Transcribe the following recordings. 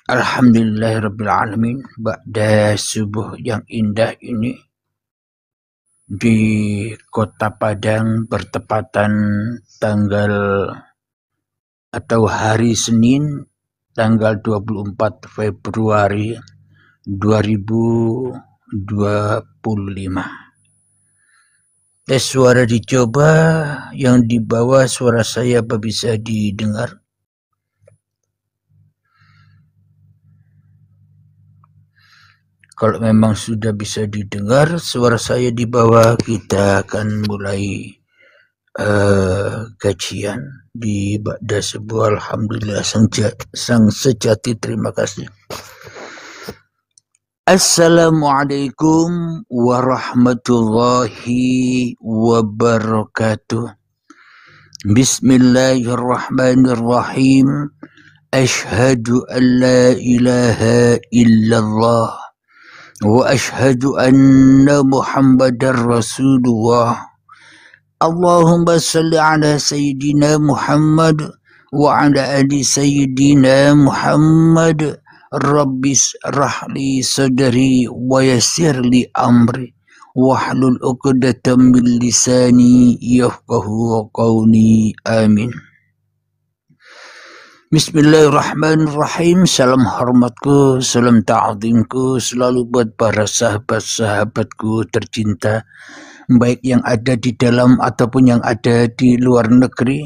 Alhamdulillahirrabbilalamin. Ba'da subuh yang indah ini di Kota Padang bertepatan tanggal atau hari Senin tanggal 24 Februari 2025. Tes suara dicoba, yang di bawah suara saya apa bisa didengar? Kalau memang sudah bisa didengar suara saya di bawah, kita akan mulai kajian di Ba'da Subuh. Alhamdulillah sang sejati, terima kasih. Assalamualaikum warahmatullahi wabarakatuh. Bismillahirrahmanirrahim. Ashhadu an la ilaha illallah wa ashhadu anna Muhammadar Rasulullah. Allahumma salli ala Sayyidina Muhammad wa ala ali Sayyidina Muhammad. Rabbis rahli sadri wa yassir li amri wahlul uqdatam min lisani yafqahu qawli. Amin. Bismillahirrahmanirrahim. Salam hormatku, salam ta'zimku selalu buat para sahabat-sahabatku tercinta, baik yang ada di dalam ataupun yang ada di luar negeri,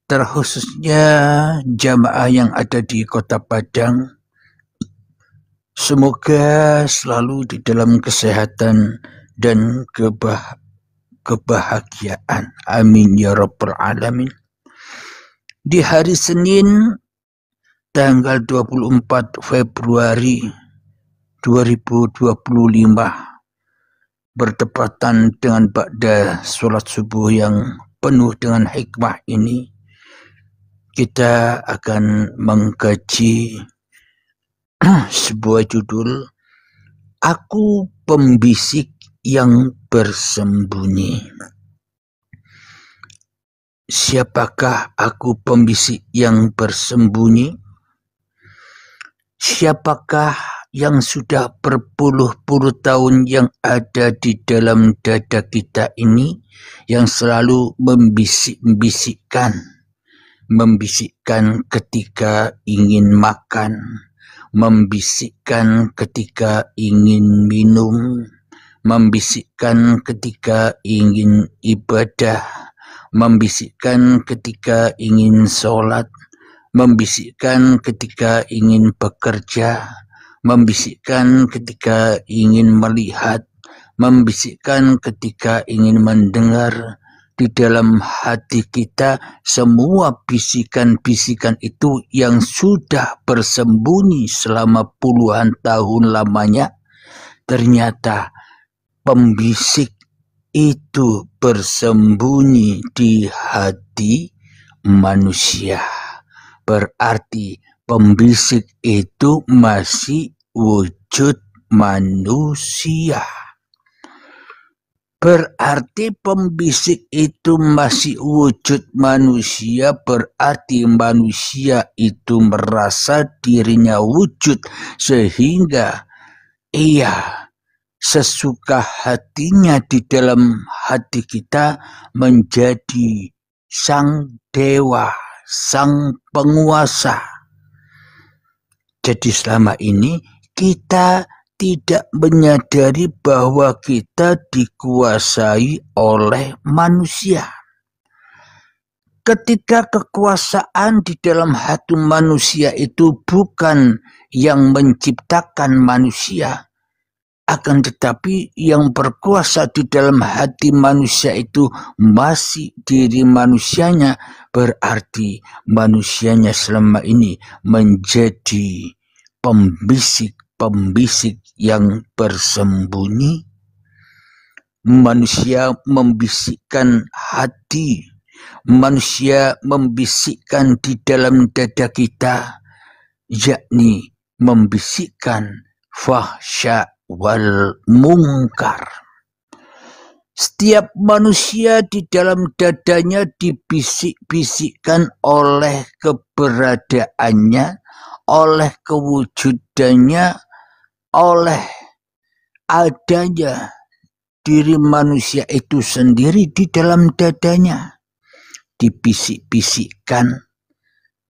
terkhususnya jamaah yang ada di Kota Padang. Semoga selalu di dalam kesehatan dan kebahagiaan. Amin ya rabbal alamin. Di hari Senin tanggal 24 Februari 2025 bertepatan dengan ba'da sholat subuh yang penuh dengan hikmah ini, kita akan mengkaji sebuah judul, Aku Pembisik yang Bersembunyi. Siapakah aku pembisik yang bersembunyi? Siapakah yang sudah berpuluh-puluh tahun yang ada di dalam dada kita ini, yang selalu membisikkan ketika ingin makan, membisikkan ketika ingin minum, membisikkan ketika ingin ibadah, membisikkan ketika ingin sholat, membisikkan ketika ingin bekerja, membisikkan ketika ingin melihat, membisikkan ketika ingin mendengar. Di dalam hati kita, semua bisikan-bisikan itu yang sudah bersembunyi selama puluhan tahun lamanya, ternyata pembisik itu bersembunyi di hati manusia. Berarti pembisik itu masih wujud manusia. Berarti pembisik itu masih wujud manusia, berarti manusia itu merasa dirinya wujud, sehingga ia sesuka hatinya di dalam hati kita menjadi sang dewa, sang penguasa. Jadi selama ini kita tidak menyadari bahwa kita dikuasai oleh manusia. Ketika kekuasaan di dalam hati manusia itu bukan yang menciptakan manusia, akan tetapi yang berkuasa di dalam hati manusia itu masih diri manusianya, berarti manusianya selama ini menjadi pembisik yang bersembunyi. Manusia membisikkan hati, manusia membisikkan di dalam dada kita, yakni membisikkan fahsya wal mungkar. Setiap manusia di dalam dadanya dibisik-bisikkan oleh keberadaannya, oleh kewujudannya, oleh adanya diri manusia itu sendiri di dalam dadanya. Dibisik-bisikkan,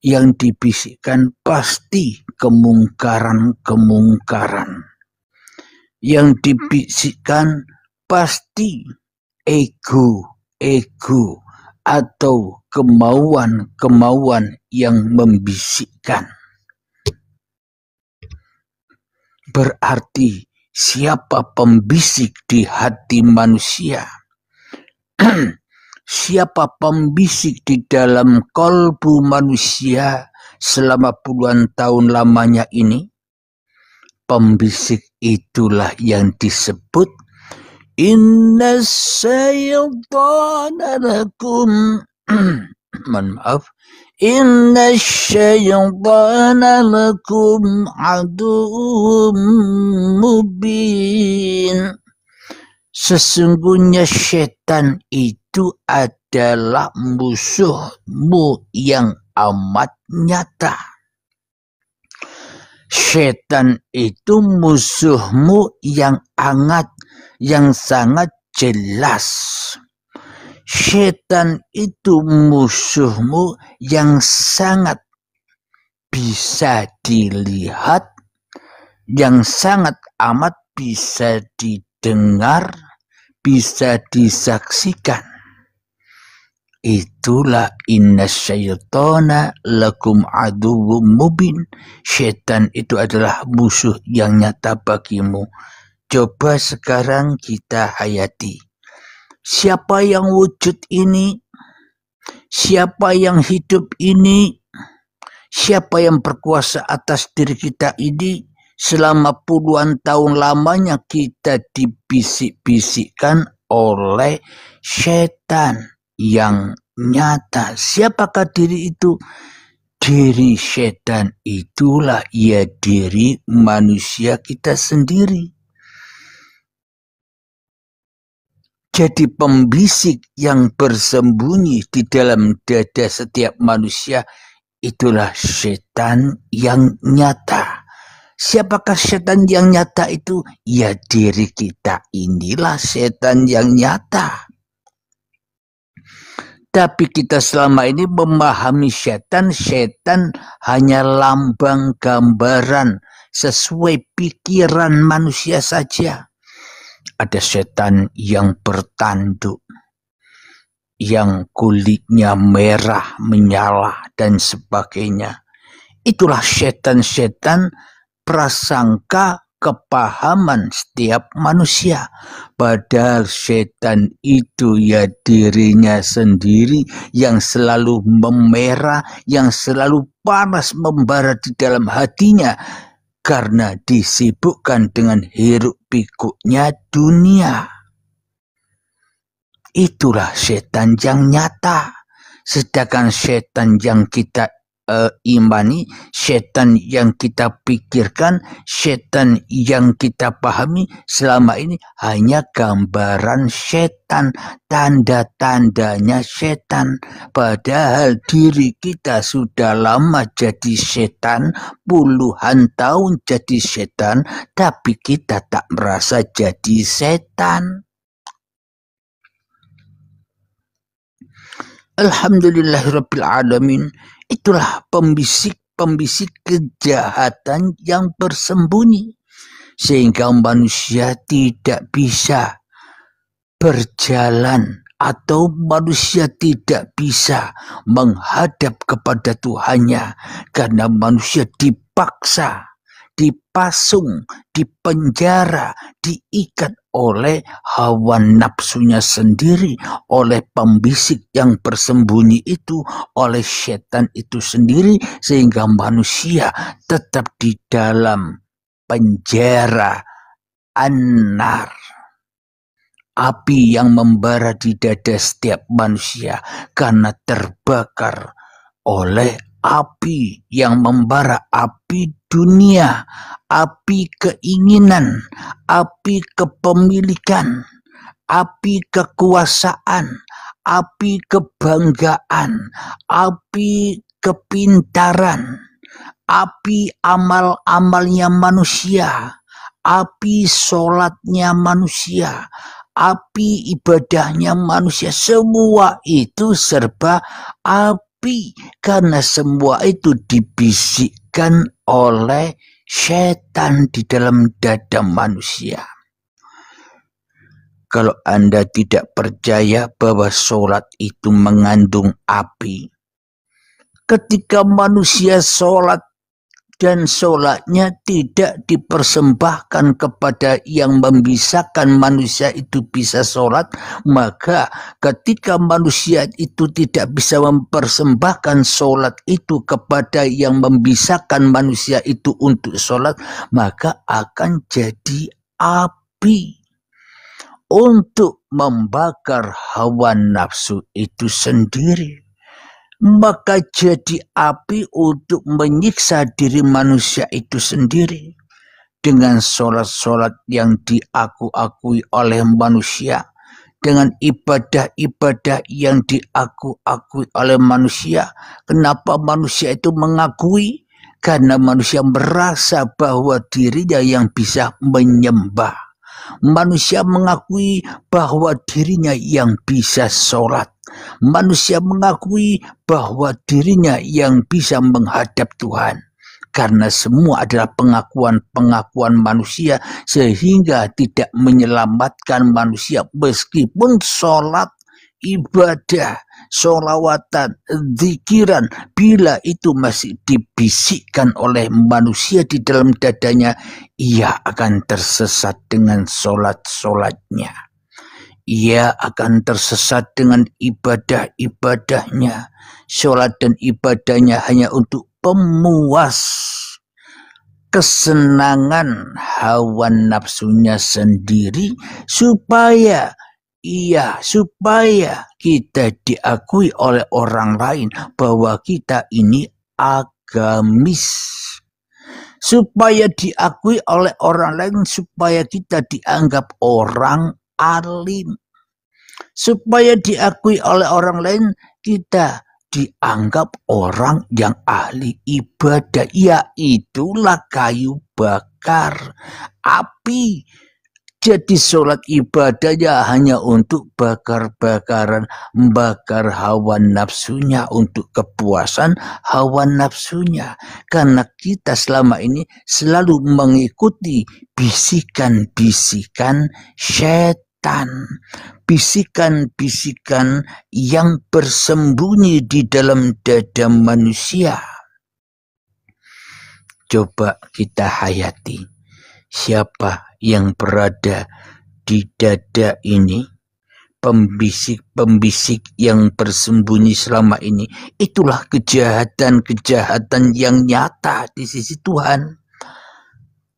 yang dibisikkan pasti kemungkaran-kemungkaran. Yang dibisikkan pasti ego atau kemauan-kemauan yang membisikkan. Berarti siapa pembisik di hati manusia? Siapa pembisik di dalam kolbu manusia selama puluhan tahun lamanya ini? Pembisik itulah yang disebut inna syaitana lakum maaf, inna syaitana lakum aduwwum mubin. Sesungguhnya setan itu adalah musuhmu yang amat nyata. Setan itu musuhmu yang sangat jelas. Setan itu musuhmu yang sangat bisa dilihat, yang sangat amat bisa didengar, bisa disaksikan. Itulah inna syaitana lakum aduwwum mubin. Setan itu adalah musuh yang nyata bagimu. Coba sekarang kita hayati. Siapa yang wujud ini? Siapa yang hidup ini? Siapa yang berkuasa atas diri kita ini? Selama puluhan tahun lamanya kita dibisik-bisikkan oleh setan yang nyata. Siapakah diri itu? Diri setan itulah ya diri manusia kita sendiri. Jadi pembisik yang bersembunyi di dalam dada setiap manusia itulah setan yang nyata. Siapakah setan yang nyata itu? Ya diri kita inilah setan yang nyata. Tapi kita selama ini memahami setan hanya lambang gambaran sesuai pikiran manusia saja. Ada setan yang bertanduk, yang kulitnya merah, menyala, dan sebagainya. Itulah setan-setan prasangka kepahaman setiap manusia. Padahal setan itu ya dirinya sendiri yang selalu memerah, yang selalu panas membara di dalam hatinya karena disibukkan dengan hiruk pikuknya dunia. Itulah setan yang nyata. Sedangkan setan yang kita imani, setan yang kita pikirkan, setan yang kita pahami selama ini hanya gambaran setan, tanda-tandanya setan. Padahal diri kita sudah lama jadi setan, puluhan tahun jadi setan, tapi kita tak merasa jadi setan. Alhamdulillahirrabbilalamin. Itulah pembisik-pembisik kejahatan yang bersembunyi. Sehingga manusia tidak bisa berjalan atau manusia tidak bisa menghadap kepada Tuhannya. Karena manusia dipaksa, dipasung, dipenjara, diikat oleh hawa nafsunya sendiri, oleh pembisik yang bersembunyi itu, oleh setan itu sendiri, sehingga manusia tetap di dalam penjara an-nar, api yang membara di dada setiap manusia karena terbakar oleh api yang membara, api dunia, api keinginan, api kepemilikan, api kekuasaan, api kebanggaan, api kepintaran, api amal-amalnya manusia, api sholatnya manusia, api ibadahnya manusia, semua itu serba api, karena semua itu dibisikkan oleh setan di dalam dada manusia. Kalau Anda tidak percaya bahwa sholat itu mengandung api, ketika manusia sholat dan sholatnya tidak dipersembahkan kepada yang membisakan manusia itu bisa sholat, maka ketika manusia itu tidak bisa mempersembahkan sholat itu kepada yang membisakan manusia itu untuk sholat, maka akan jadi api untuk membakar hawa nafsu itu sendiri. Maka jadi api untuk menyiksa diri manusia itu sendiri. Dengan sholat-sholat yang diaku-akui oleh manusia, dengan ibadah-ibadah yang diaku-akui oleh manusia. Kenapa manusia itu mengakui? Karena manusia merasa bahwa dirinya yang bisa menyembah. Manusia mengakui bahwa dirinya yang bisa sholat. Manusia mengakui bahwa dirinya yang bisa menghadap Tuhan. Karena semua adalah pengakuan-pengakuan manusia, sehingga tidak menyelamatkan manusia meskipun sholat, ibadah, sholawatan, zikiran, bila itu masih dibisikkan oleh manusia di dalam dadanya, ia akan tersesat dengan sholat-sholatnya. Ia akan tersesat dengan ibadah-ibadahnya. Sholat dan ibadahnya hanya untuk pemuas kesenangan hawa nafsunya sendiri, supaya kita diakui oleh orang lain bahwa kita ini agamis. Supaya diakui oleh orang lain, supaya kita dianggap orang alim. Supaya diakui oleh orang lain, kita dianggap orang yang ahli ibadah. Ya, itulah kayu bakar, api. Jadi sholat ibadahnya hanya untuk bakar-bakaran, bakar hawa nafsunya, untuk kepuasan hawa nafsunya. Karena kita selama ini selalu mengikuti bisikan-bisikan setan. Bisikan-bisikan yang bersembunyi di dalam dada manusia. Coba kita hayati, siapa yang berada di dada ini, pembisik-pembisik yang bersembunyi selama ini. Itulah kejahatan-kejahatan yang nyata di sisi Tuhan.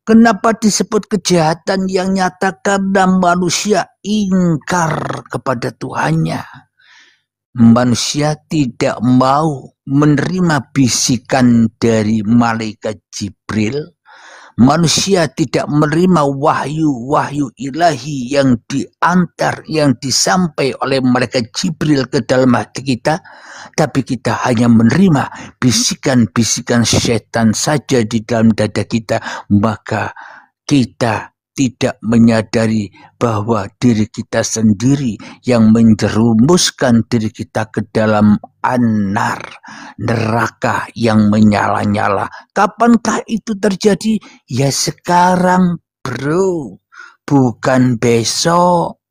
Kenapa disebut kejahatan yang nyata? Karena manusia ingkar kepada Tuhannya. Manusia tidak mau menerima bisikan dari malaikat Jibril. Manusia tidak menerima wahyu-wahyu ilahi yang diantar, yang disampaikan oleh malaikat Jibril ke dalam hati kita, tapi kita hanya menerima bisikan-bisikan setan saja di dalam dada kita. Maka kita tidak menyadari bahwa diri kita sendiri yang menjerumuskan diri kita ke dalam anar, neraka yang menyala-nyala. Kapankah itu terjadi? Ya sekarang, bro, bukan besok.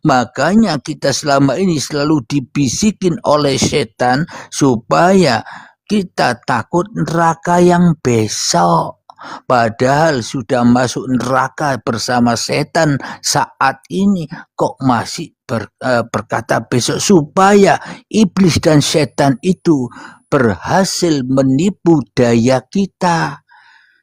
Makanya kita selama ini selalu dibisikin oleh setan supaya kita takut neraka yang besok. Padahal sudah masuk neraka bersama setan saat ini, kok masih berkata besok, supaya iblis dan setan itu berhasil menipu daya kita.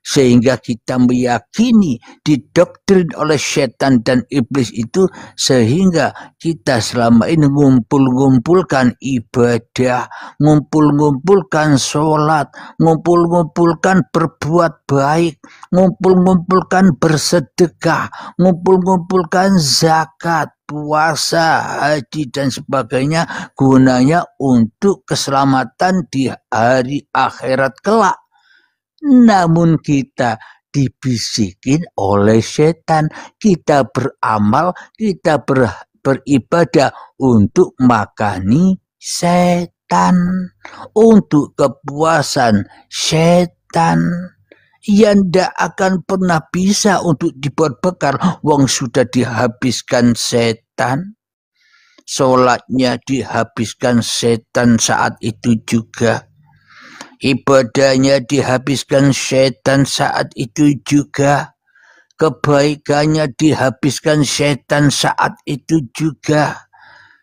Sehingga kita meyakini, didoktrin oleh setan dan iblis itu, sehingga kita selama ini ngumpul-ngumpulkan ibadah, ngumpul-ngumpulkan sholat, ngumpul-ngumpulkan berbuat baik, ngumpul-ngumpulkan bersedekah, ngumpul-ngumpulkan zakat, puasa, haji dan sebagainya, gunanya untuk keselamatan di hari akhirat kelak. namun kita dibisikin oleh setan. Kita beramal, kita beribadah untuk makani setan, untuk kepuasan setan. Yang ndak akan pernah bisa untuk dibuat bekal, wong sudah dihabiskan setan. Sholatnya dihabiskan setan saat itu juga. Ibadahnya dihabiskan setan saat itu juga. Kebaikannya dihabiskan setan saat itu juga.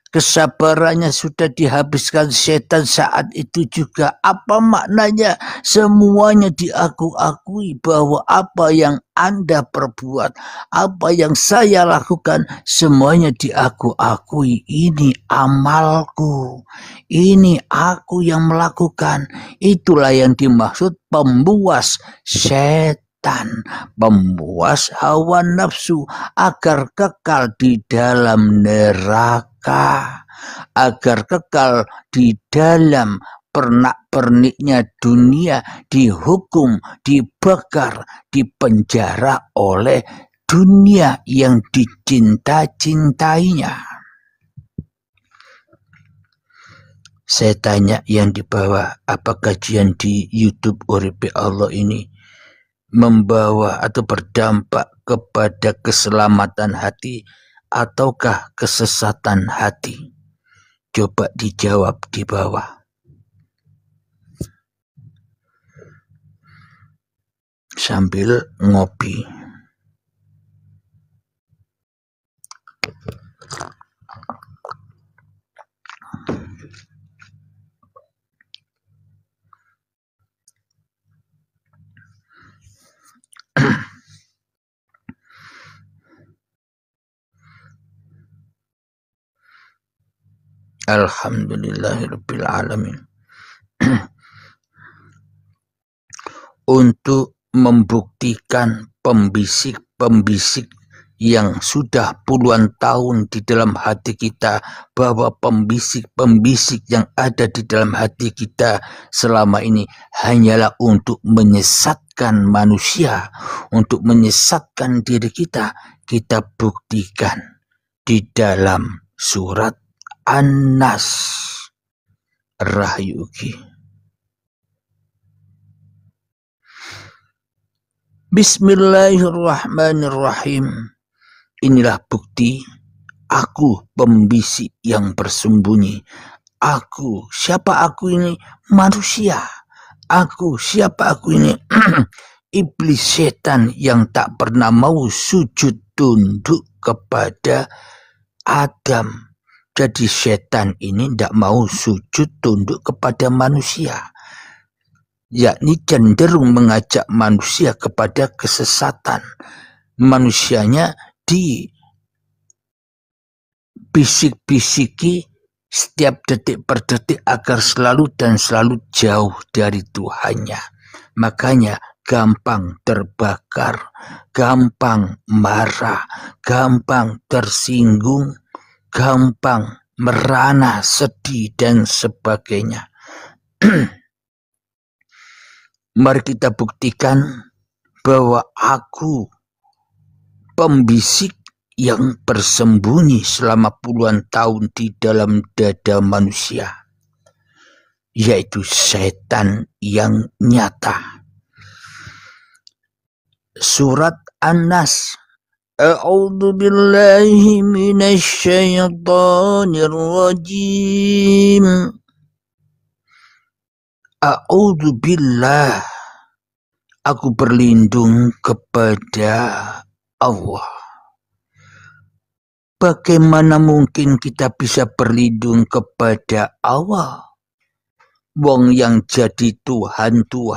Kesabarannya sudah dihabiskan setan saat itu juga. Apa maknanya? Semuanya diakui bahwa apa yang Anda perbuat, apa yang saya lakukan, semuanya diakui. Ini amalku, ini aku yang melakukan. Itulah yang dimaksud pembuas setan, pembuas hawa nafsu agar kekal di dalam neraka, agar kekal di dalam pernak-perniknya dunia, dihukum, dibakar, dipenjara oleh dunia yang dicinta-cintainya. Saya tanya yang di bawah, apa kajian di YouTube Uripe Allah ini membawa atau berdampak kepada keselamatan hati ataukah kesesatan hati? Coba dijawab di bawah. Sambil ngopi. Alhamdulillahirabbil alamin. Untuk membuktikan pembisik-pembisik yang sudah puluhan tahun di dalam hati kita, bahwa pembisik-pembisik yang ada di dalam hati kita selama ini hanyalah untuk menyesatkan manusia, untuk menyesatkan diri kita. Kita buktikan di dalam surat An-Nas. Rahyuki. Bismillahirrahmanirrahim. Inilah bukti aku pembisik yang bersembunyi. Aku, siapa aku ini? Manusia. Aku, siapa aku ini? Iblis setan yang tak pernah mau sujud tunduk kepada Adam. Jadi setan ini tidak mau sujud tunduk kepada manusia, yakni cenderung mengajak manusia kepada kesesatan. Manusianya dibisik-bisiki setiap detik per detik agar selalu dan selalu jauh dari Tuhannya. Makanya gampang terbakar, gampang marah, gampang tersinggung, gampang merana, sedih, dan sebagainya. Mari kita buktikan bahwa aku pembisik yang bersembunyi selama puluhan tahun di dalam dada manusia, yaitu setan yang nyata. Surat An-Nas. A'udzu billahi minasyaitonir rajim. A'udzu billah. Aku berlindung kepada Allah. Bagaimana mungkin kita bisa berlindung kepada Allah? Wong yang jadi Tuhan tu,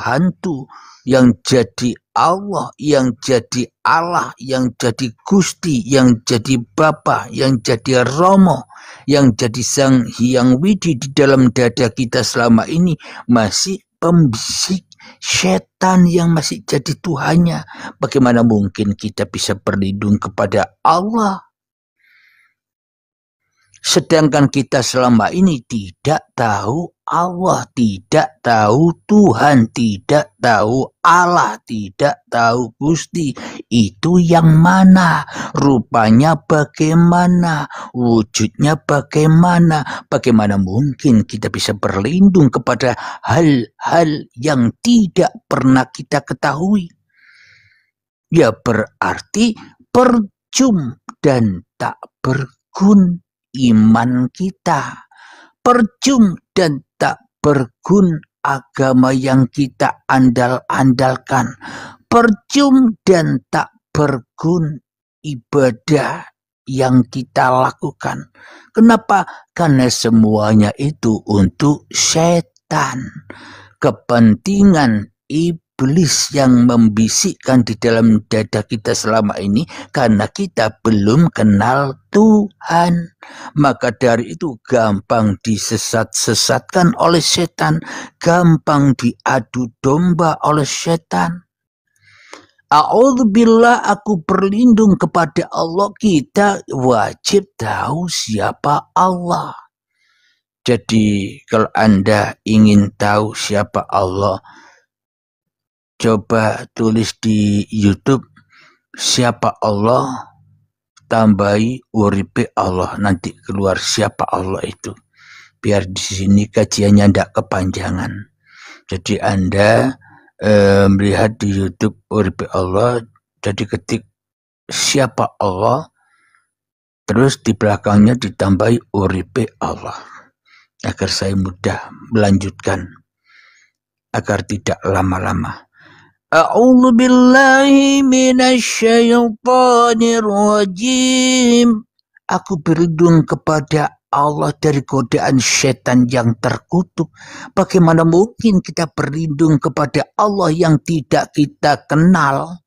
yang jadi Allah, yang jadi Allah, yang jadi Gusti, yang jadi Bapa, yang jadi Romo, yang jadi Sang Hyang Widi di dalam dada kita selama ini masih pembisik setan yang masih jadi Tuhannya. Bagaimana mungkin kita bisa berlindung kepada Allah? Sedangkan kita selama ini tidak tahu Allah tidak tahu, Tuhan tidak tahu, Allah tidak tahu, Gusti itu yang mana, rupanya bagaimana, wujudnya bagaimana, bagaimana mungkin kita bisa berlindung kepada hal-hal yang tidak pernah kita ketahui. Ya berarti percuma dan tak bergun iman kita, percuma dan tak bergun agama yang kita andal-andalkan, percuma dan tak bergun ibadah yang kita lakukan. Kenapa? Karena semuanya itu untuk setan, kepentingan iblis yang membisikkan di dalam dada kita selama ini karena kita belum kenal Tuhan. Maka dari itu gampang disesat-sesatkan oleh setan, gampang diadu domba oleh setan. A'udzubillah, aku berlindung kepada Allah. Kita wajib tahu siapa Allah. Jadi kalau Anda ingin tahu siapa Allah, coba tulis di YouTube siapa Allah, tambahi uripe Allah, nanti keluar siapa Allah itu. Biar di sini kajiannya tidak kepanjangan. Jadi Anda melihat di YouTube uripe Allah, jadi ketik siapa Allah, terus di belakangnya ditambahi uripe Allah, agar saya mudah melanjutkan, agar tidak lama-lama. A'udzu billahi minasyaitonir rajim. Aku berlindung kepada Allah dari godaan setan yang terkutuk. Bagaimana mungkin kita berlindung kepada Allah yang tidak kita kenal?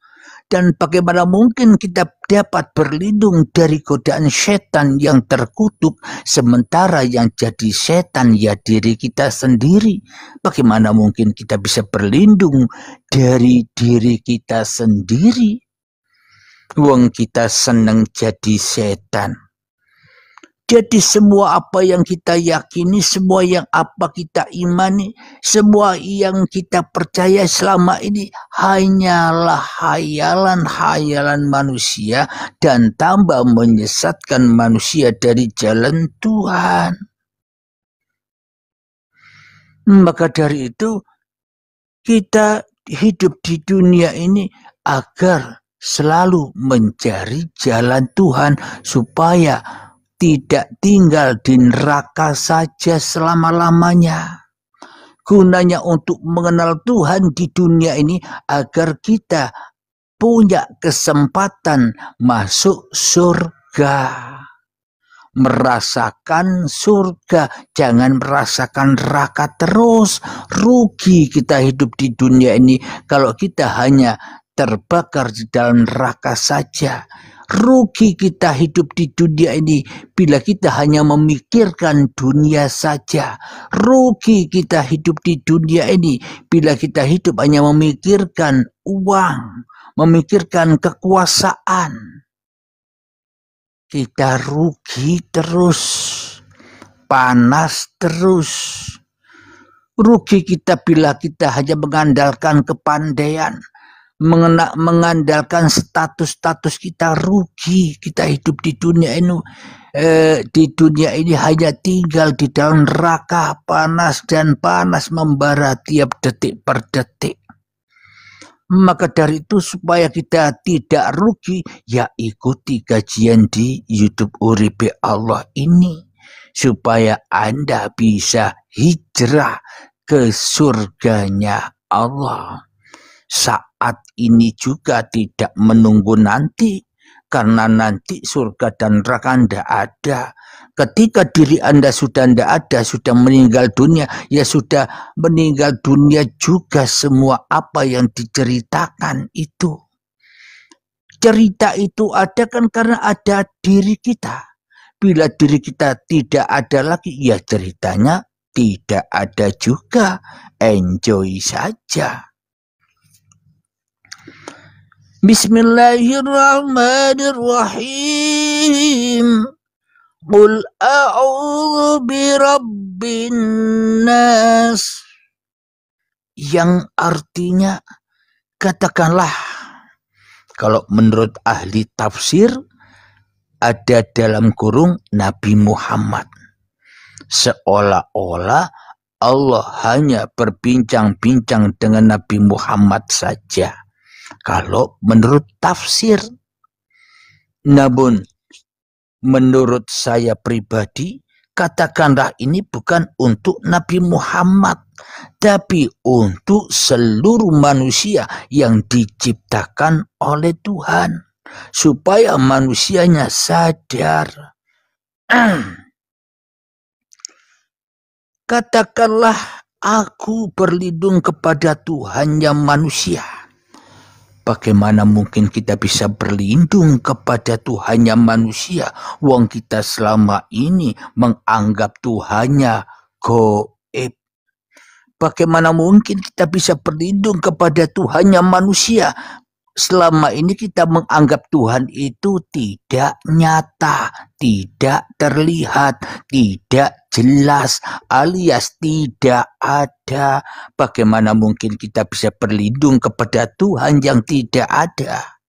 Dan bagaimana mungkin kita dapat berlindung dari godaan setan yang terkutuk, sementara yang jadi setan ya diri kita sendiri? Bagaimana mungkin kita bisa berlindung dari diri kita sendiri? Wong kita senang jadi setan. Jadi semua apa yang kita yakini, semua yang apa kita imani, semua yang kita percaya selama ini hanyalah hayalan-hayalan manusia dan tambah menyesatkan manusia dari jalan Tuhan. Maka dari itu kita hidup di dunia ini agar selalu mencari jalan Tuhan supaya tidak tinggal di neraka saja selama-lamanya. Gunanya untuk mengenal Tuhan di dunia ini agar kita punya kesempatan masuk surga. Merasakan surga, jangan merasakan neraka terus. Rugi kita hidup di dunia ini kalau kita hanya terbakar di dalam neraka saja. Rugi kita hidup di dunia ini bila kita hanya memikirkan dunia saja. Rugi kita hidup di dunia ini bila kita hidup hanya memikirkan uang, memikirkan kekuasaan. Kita rugi terus, panas terus. Rugi kita bila kita hanya mengandalkan kepandaian, mengandalkan status-status kita. Rugi kita hidup di dunia ini. Di dunia ini hanya tinggal di dalam neraka, panas dan panas membara tiap detik per detik. Maka dari itu supaya kita tidak rugi, ya ikuti kajian di YouTube Uripe Allah ini supaya Anda bisa hijrah ke surganya Allah. Saat ini juga tidak menunggu nanti, karena nanti surga dan neraka tidak ada. Ketika diri Anda sudah tidak ada, sudah meninggal dunia, ya sudah meninggal dunia juga semua apa yang diceritakan itu. Cerita itu ada kan karena ada diri kita. Bila diri kita tidak ada lagi, ya ceritanya tidak ada juga. Enjoy saja. Bismillahirrahmanirrahim. Qul a'udzu birabbin nas, yang artinya katakanlah, kalau menurut ahli tafsir ada dalam kurung Nabi Muhammad, seolah-olah Allah hanya berbincang-bincang dengan Nabi Muhammad saja kalau menurut tafsir. Namun menurut saya pribadi, katakanlah ini bukan untuk Nabi Muhammad, tapi untuk seluruh manusia yang diciptakan oleh Tuhan, supaya manusianya sadar. Katakanlah, aku berlindung kepada Tuhannya manusia. Bagaimana mungkin kita bisa berlindung kepada Tuhannya manusia, wong kita selama ini menganggap Tuhannya goib? Bagaimana mungkin kita bisa berlindung kepada Tuhannya manusia? Selama ini kita menganggap Tuhan itu tidak nyata, tidak terlihat, tidak jelas, alias tidak ada. Bagaimana mungkin kita bisa berlindung kepada Tuhan yang tidak ada?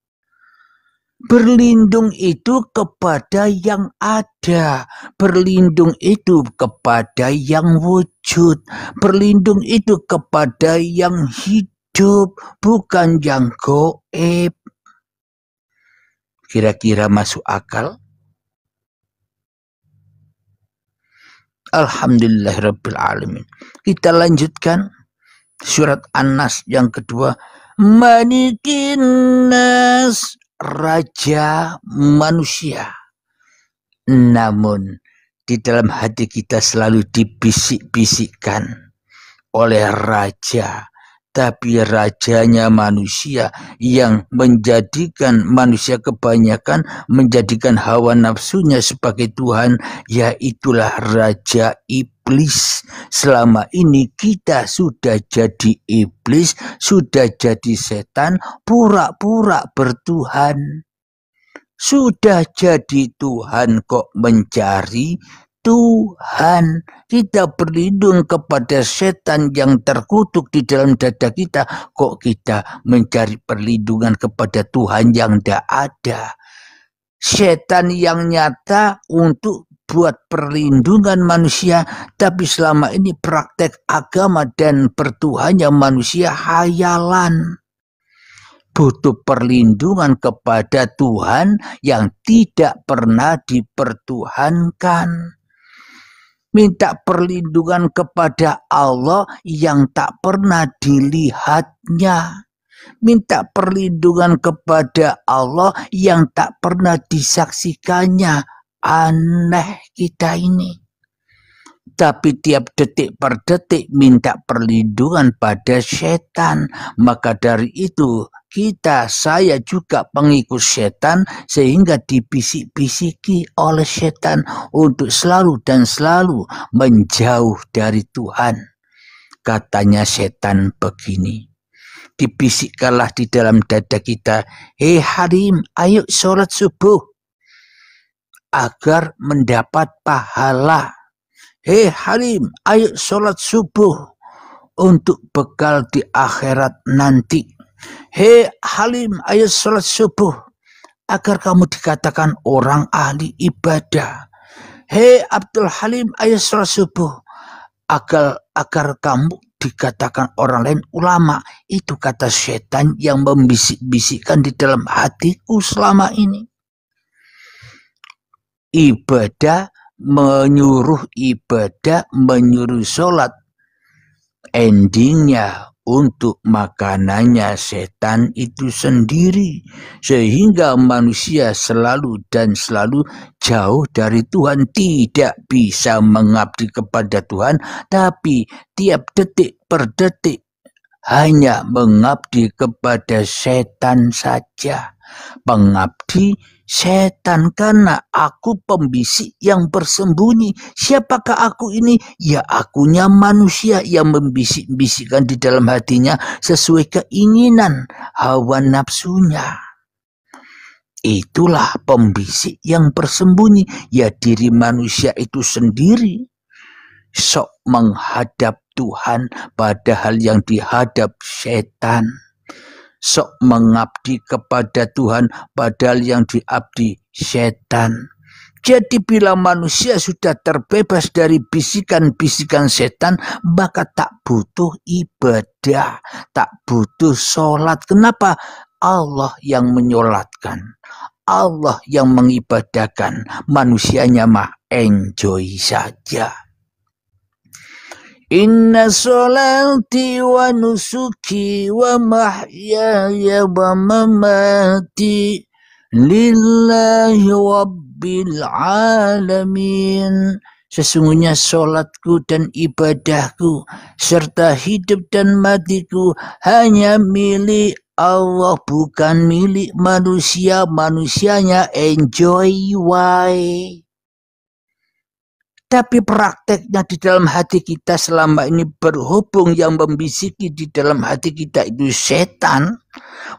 Berlindung itu kepada yang ada, berlindung itu kepada yang wujud, berlindung itu kepada yang hidup, bukan yang goib. Kira-kira masuk akal? Alhamdulillahirabbil alamin. Kita lanjutkan surat An-Nas yang kedua. Malikin nas, raja manusia. Namun di dalam hati kita selalu dibisik-bisikkan oleh raja, tapi rajanya manusia yang menjadikan manusia kebanyakan menjadikan hawa nafsunya sebagai Tuhan, yaitulah Raja Iblis. Selama ini kita sudah jadi iblis, sudah jadi setan, pura-pura bertuhan. Sudah jadi Tuhan kok mencari Tuhan. Kita berlindung kepada setan yang terkutuk di dalam dada kita, kok kita mencari perlindungan kepada Tuhan yang tidak ada. Setan yang nyata untuk buat perlindungan manusia, tapi selama ini praktek agama dan bertuhannya manusia hayalan. Butuh perlindungan kepada Tuhan yang tidak pernah dipertuhankan. Minta perlindungan kepada Allah yang tak pernah dilihatnya. Minta perlindungan kepada Allah yang tak pernah disaksikannya. Aneh kita ini. Tapi tiap detik per detik minta perlindungan pada setan. Maka dari itu saya juga pengikut setan, sehingga dibisik-bisiki oleh setan untuk selalu dan selalu menjauh dari Tuhan. Katanya setan begini, dibisikkanlah di dalam dada kita, hei Harim, ayo sholat subuh agar mendapat pahala. Hei Harim, ayo sholat subuh untuk bekal di akhirat nanti. Hei Halim, ayo sholat subuh agar kamu dikatakan orang ahli ibadah. Hei Abdul Halim, ayo sholat subuh agar kamu dikatakan orang lain ulama. Itu kata setan yang membisik-bisikkan di dalam hatiku selama ini. Menyuruh sholat, endingnya untuk makanannya setan itu sendiri, sehingga manusia selalu dan selalu jauh dari Tuhan, tidak bisa mengabdi kepada Tuhan, tapi tiap detik per detik hanya mengabdi kepada setan saja. Pengabdi setan, karena aku pembisik yang bersembunyi. Siapakah aku ini? Ya, akunya manusia yang membisik-bisikkan di dalam hatinya sesuai keinginan hawa nafsunya. Itulah pembisik yang bersembunyi, ya diri manusia itu sendiri. Sok menghadap Tuhan padahal yang dihadap setan. Sok mengabdi kepada Tuhan padahal yang diabdi setan. Jadi bila manusia sudah terbebas dari bisikan-bisikan setan, maka tak butuh ibadah, tak butuh sholat. Kenapa? Allah yang menyolatkan, Allah yang mengibadahkan, manusianya mah enjoy saja. Inna sholati wa nusuki wa mahyaya wa mamati lillahi rabbil alamin. Sesungguhnya sholatku dan ibadahku serta hidup dan matiku hanya milik Allah, bukan milik manusia. Manusianya enjoy wae. Tapi prakteknya di dalam hati kita selama ini, berhubung yang membisiki di dalam hati kita itu setan,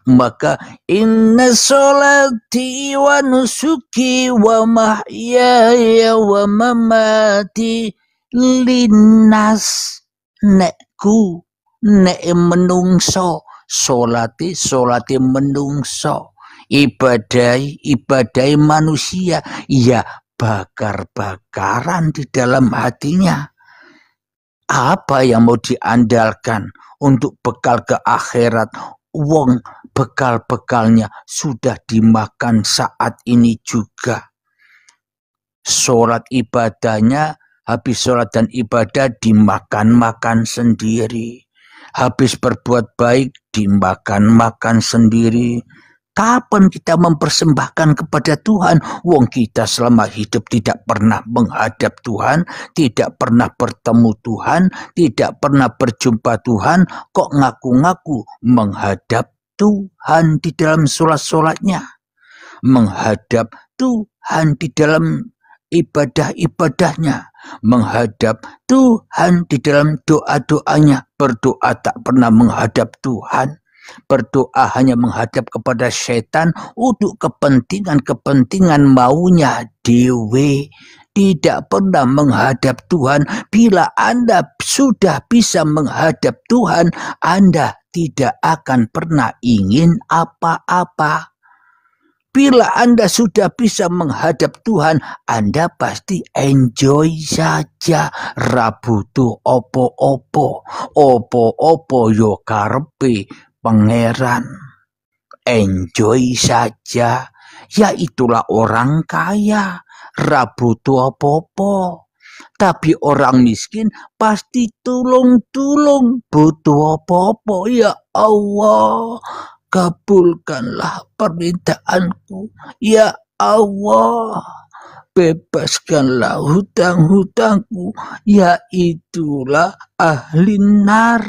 maka inna sholati wa nusuki wa mahyaya wa mamati linnas, nekku nek menungso, sholati menungso, ibadai manusia, ya bakar-bakaran di dalam hatinya. Apa yang mau diandalkan untuk bekal ke akhirat? Wong bekal-bekalnya sudah dimakan saat ini juga. Sholat ibadahnya, habis sholat dan ibadah dimakan-makan sendiri. Habis berbuat baik dimakan-makan sendiri. Kapan kita mempersembahkan kepada Tuhan? Wong kita selama hidup tidak pernah menghadap Tuhan, tidak pernah bertemu Tuhan, tidak pernah berjumpa Tuhan, kok ngaku-ngaku menghadap Tuhan di dalam sholat-sholatnya, menghadap Tuhan di dalam ibadah-ibadahnya, menghadap Tuhan di dalam doa-doanya. Berdoa tak pernah menghadap Tuhan. Berdoa hanya menghadap kepada setan untuk kepentingan-kepentingan maunya dewe. Tidak pernah menghadap Tuhan. Bila Anda sudah bisa menghadap Tuhan, Anda tidak akan pernah ingin apa-apa. Bila Anda sudah bisa menghadap Tuhan, Anda pasti enjoy saja. Rabutu opo-opo, opo-opo yo karepe Pangeran. Enjoy saja. Ya itulah orang kaya. Rabutu opo-opo. Tapi orang miskin pasti tulung-tulung. Butuh opo-opo. Ya Allah, kabulkanlah permintaanku. Ya Allah, bebaskanlah hutang-hutangku. Ya itulah ahli nar,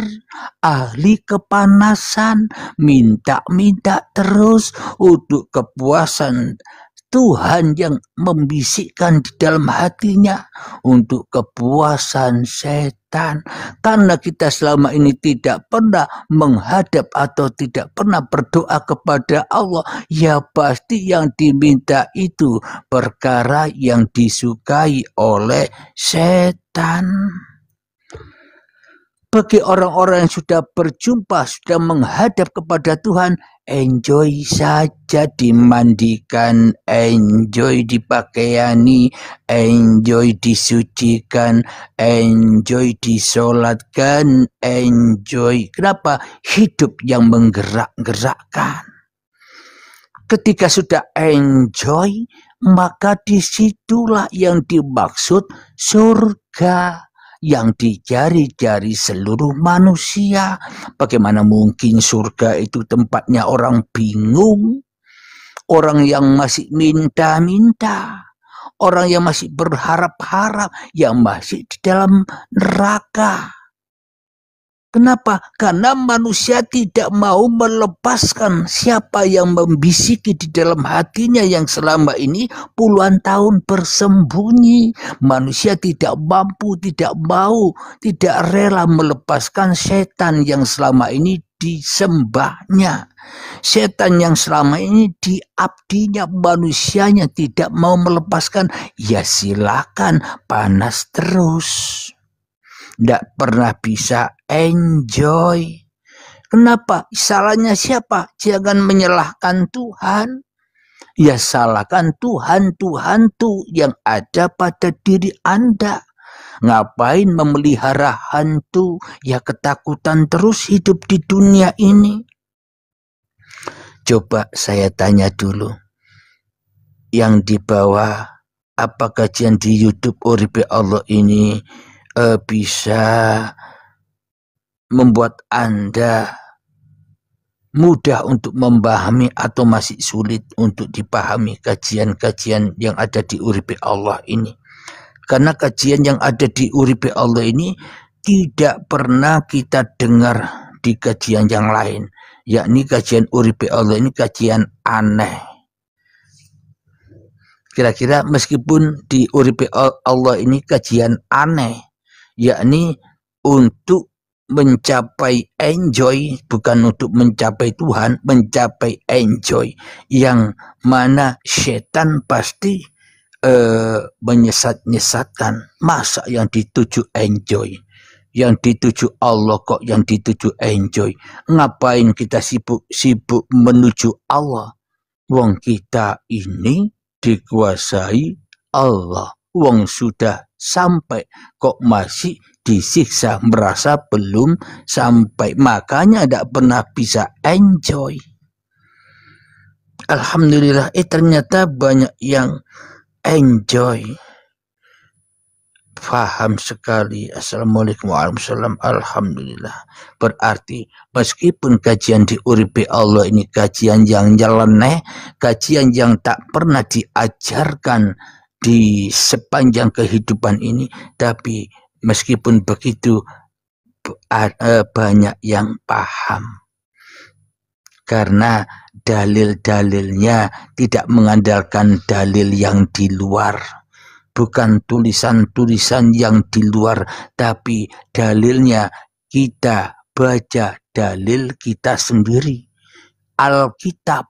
ahli kepanasan, minta-minta terus untuk kepuasan Tuhan yang membisikkan di dalam hatinya, untuk kepuasan setan. Karena kita selama ini tidak pernah menghadap atau tidak pernah berdoa kepada Allah, ya pasti yang diminta itu perkara yang disukai oleh setan. Bagi orang-orang yang sudah berjumpa, sudah menghadap kepada Tuhan, enjoy saja, dimandikan, enjoy dipakaiani, enjoy disucikan, enjoy disolatkan, enjoy. Kenapa? Hidup yang menggerak-gerakkan. Ketika sudah enjoy, maka disitulah yang dimaksud surga yang dicari-cari seluruh manusia. Bagaimana mungkin surga itu tempatnya orang bingung, orang yang masih minta-minta, orang yang masih berharap-harap, yang masih di dalam neraka. Kenapa? Karena manusia tidak mau melepaskan siapa yang membisiki di dalam hatinya yang selama ini puluhan tahun bersembunyi. Manusia tidak mampu, tidak mau, tidak rela melepaskan setan yang selama ini disembahnya. Setan yang selama ini diabdinya manusianya tidak mau melepaskan, ya silakan panas terus. Tidak pernah bisa enjoy. Kenapa? Salahnya siapa? Jangan menyalahkan Tuhan. Ya salahkan Tuhan tuh yang ada pada diri Anda. Ngapain memelihara hantu? Ya ketakutan terus hidup di dunia ini. Coba saya tanya dulu. Yang di bawah, apa kajian di YouTube Uripe Allah ini bisa membuat Anda mudah untuk memahami atau masih sulit untuk dipahami kajian-kajian yang ada di Uripe Allah ini? Karena kajian yang ada di Uripe Allah ini tidak pernah kita dengar di kajian yang lain. Yakni kajian Uripe Allah ini kajian aneh. Kira-kira meskipun di Uripe Allah ini kajian aneh, yakni untuk mencapai enjoy, bukan untuk mencapai Tuhan, mencapai enjoy, yang mana setan pasti menyesat-nyesatkan. Masa yang dituju enjoy, yang dituju Allah kok yang dituju enjoy? Ngapain kita sibuk menuju Allah? Wong kita ini dikuasai Allah. Wong sudah sampai kok masih disiksa, merasa belum sampai, makanya tidak pernah bisa enjoy. Alhamdulillah, ternyata banyak yang enjoy. Faham sekali. Assalamualaikum warahmatullahi wabarakatuh. Alhamdulillah. Berarti meskipun kajian di Uripe Allah ini kajian yang nyeleneh, kajian yang tak pernah diajarkan di sepanjang kehidupan ini, tapi meskipun begitu banyak yang paham. Karena dalil-dalilnya tidak mengandalkan dalil yang di luar. Bukan tulisan-tulisan yang di luar, tapi dalilnya kita baca dalil kita sendiri. Alkitab,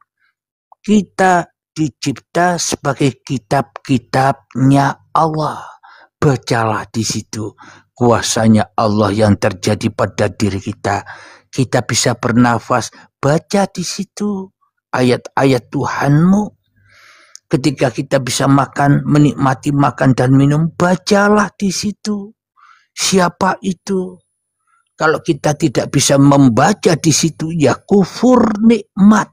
kita dicipta sebagai kitab-kitabnya Allah. Bacalah di situ kuasanya Allah yang terjadi pada diri kita. Kita bisa bernafas, baca di situ ayat-ayat Tuhanmu. Ketika kita bisa makan, menikmati makan dan minum, bacalah di situ. Siapa itu? Kalau kita tidak bisa membaca di situ, ya kufur nikmat.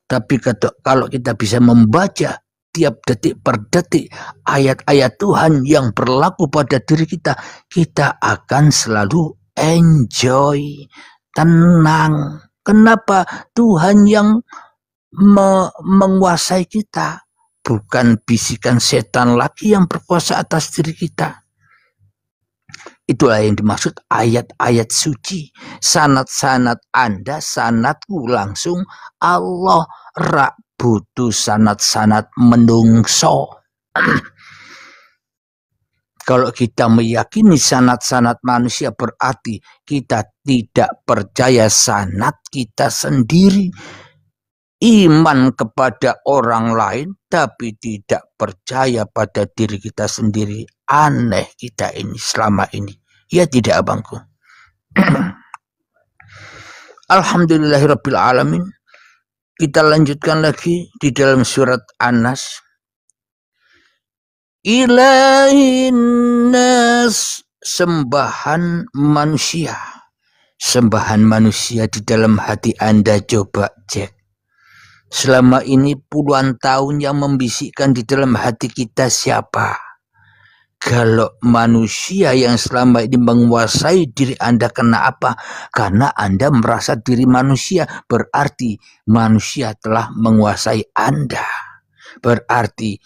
Tapi kalau kita bisa membaca tiap detik per detik ayat-ayat Tuhan yang berlaku pada diri kita, kita akan selalu enjoy, tenang. Kenapa? Tuhan yang menguasai kita, bukan bisikan setan lagi yang berkuasa atas diri kita. Itulah yang dimaksud ayat-ayat suci. Sanad-sanad Anda, sanadku langsung Allah, rak butuh sanad-sanad menungso. Kalau kita meyakini sanad-sanad manusia, berarti kita tidak percaya sanad kita sendiri. Iman kepada orang lain tapi tidak percaya pada diri kita sendiri. Aneh kita ini selama ini. Ya tidak abangku. Alhamdulillahirabbil alamin. Kita lanjutkan lagi di dalam surat An-Nas. Ilahin nas, sembahan manusia. Sembahan manusia di dalam hati Anda, coba cek. Selama ini puluhan tahun yang membisikkan di dalam hati kita siapa? Kalau manusia yang selama ini menguasai diri Anda, kena apa? Karena Anda merasa diri manusia, berarti manusia telah menguasai Anda. Berarti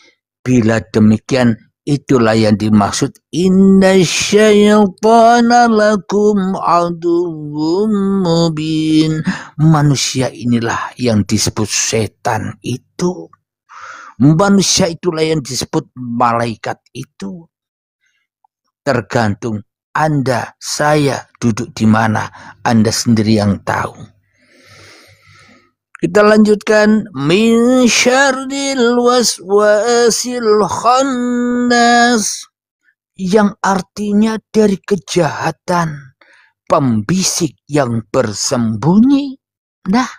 bila demikian, itulah yang dimaksud inna syaitana lakum aduwwum mubin. Manusia inilah yang disebut setan itu. Manusia itulah yang disebut malaikat itu. Tergantung Anda, saya duduk di mana, Anda sendiri yang tahu. Kita lanjutkan. Min syarril waswasil khannas, yang artinya dari kejahatan pembisik yang bersembunyi. Nah,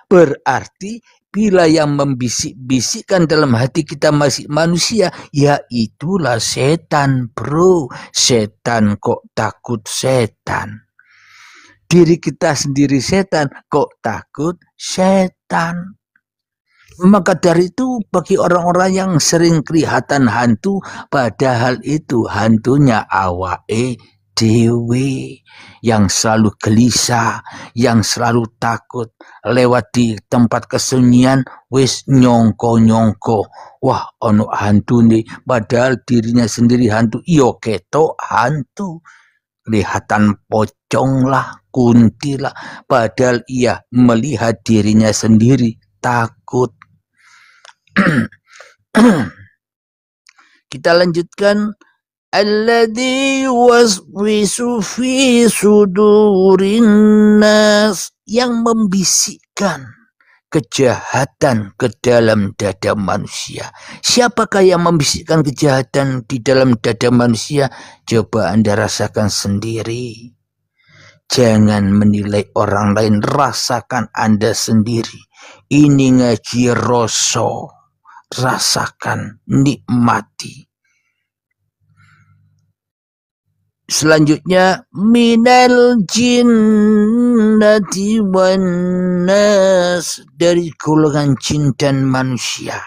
berarti bila yang membisik-bisikkan dalam hati kita masih manusia, ya itulah setan, bro. Setan kok takut setan. Diri kita sendiri setan, kok takut setan. Maka dari itu bagi orang-orang yang sering kelihatan hantu, padahal itu hantunya awake dewe, yang selalu gelisah, yang selalu takut, lewat di tempat kesunyian wis nyongko-nyongko, wah ono hantu nih, padahal dirinya sendiri hantu. Iyo ketok hantu, kelihatan pocong lah, kunti lah, padahal ia melihat dirinya sendiri takut. Kita lanjutkan. Alladzi yuwaswisu fi sudurin nas, yang membisikkan kejahatan ke dalam dada manusia. Siapakah yang membisikkan kejahatan di dalam dada manusia? Coba Anda rasakan sendiri. Jangan menilai orang lain, rasakan Anda sendiri. Ini ngaji rasa, rasakan, nikmati. Selanjutnya, minal jinnati wan nas, dari golongan jin dan manusia.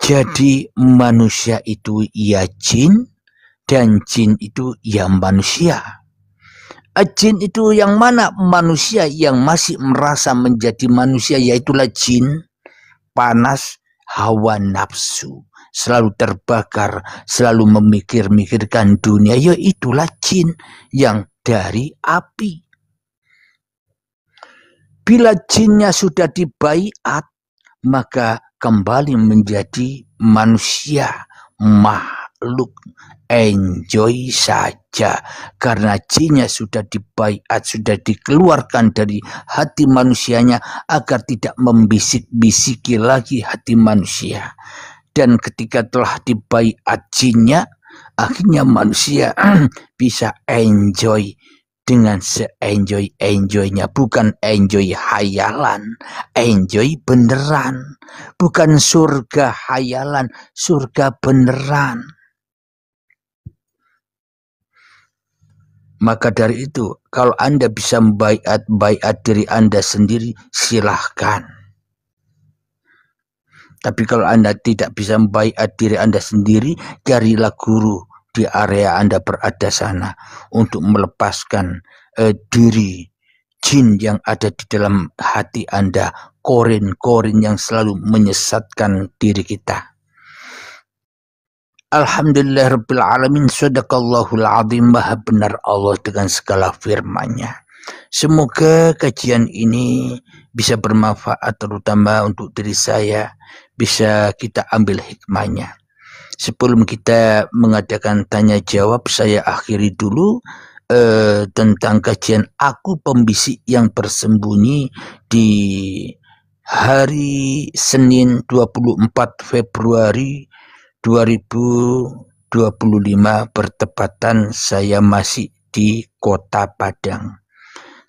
Jadi manusia itu ya jin, dan jin itu ya manusia. Jin itu yang mana? Manusia yang masih merasa menjadi manusia, yaitulah jin, panas, hawa nafsu, selalu terbakar, selalu memikir-mikirkan dunia, ya itulah jin yang dari api. Bila jinnya sudah dibaiat, maka kembali menjadi manusia, makhluk, enjoy saja, karena jinnya sudah dibaiat, sudah dikeluarkan dari hati manusianya agar tidak membisik-bisiki lagi hati manusia. Dan ketika telah dibaiat jinnya, akhirnya manusia bisa enjoy dengan se-enjoy-enjoynya, bukan enjoy hayalan, enjoy beneran, bukan surga hayalan, surga beneran. Maka dari itu, kalau Anda bisa baiat diri Anda sendiri, silahkan. Tapi kalau Anda tidak bisa baiat diri Anda sendiri, carilah guru di area Anda berada sana untuk melepaskan diri jin yang ada di dalam hati Anda, korin-korin yang selalu menyesatkan diri kita. Alhamdulillah Rabbil Alamin, sadaqallahul azim, maha benar Allah dengan segala firman-Nya. Semoga kajian ini bisa bermanfaat, terutama untuk diri saya, bisa kita ambil hikmahnya. Sebelum kita mengadakan tanya jawab, saya akhiri dulu tentang kajian Aku Pembisik yang Bersembunyi di hari Senin 24 Februari 2025, bertepatan saya masih di Kota Padang.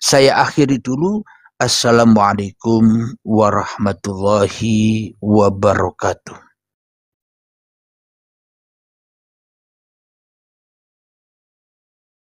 Saya akhiri dulu. Assalamualaikum warahmatullahi wabarakatuh.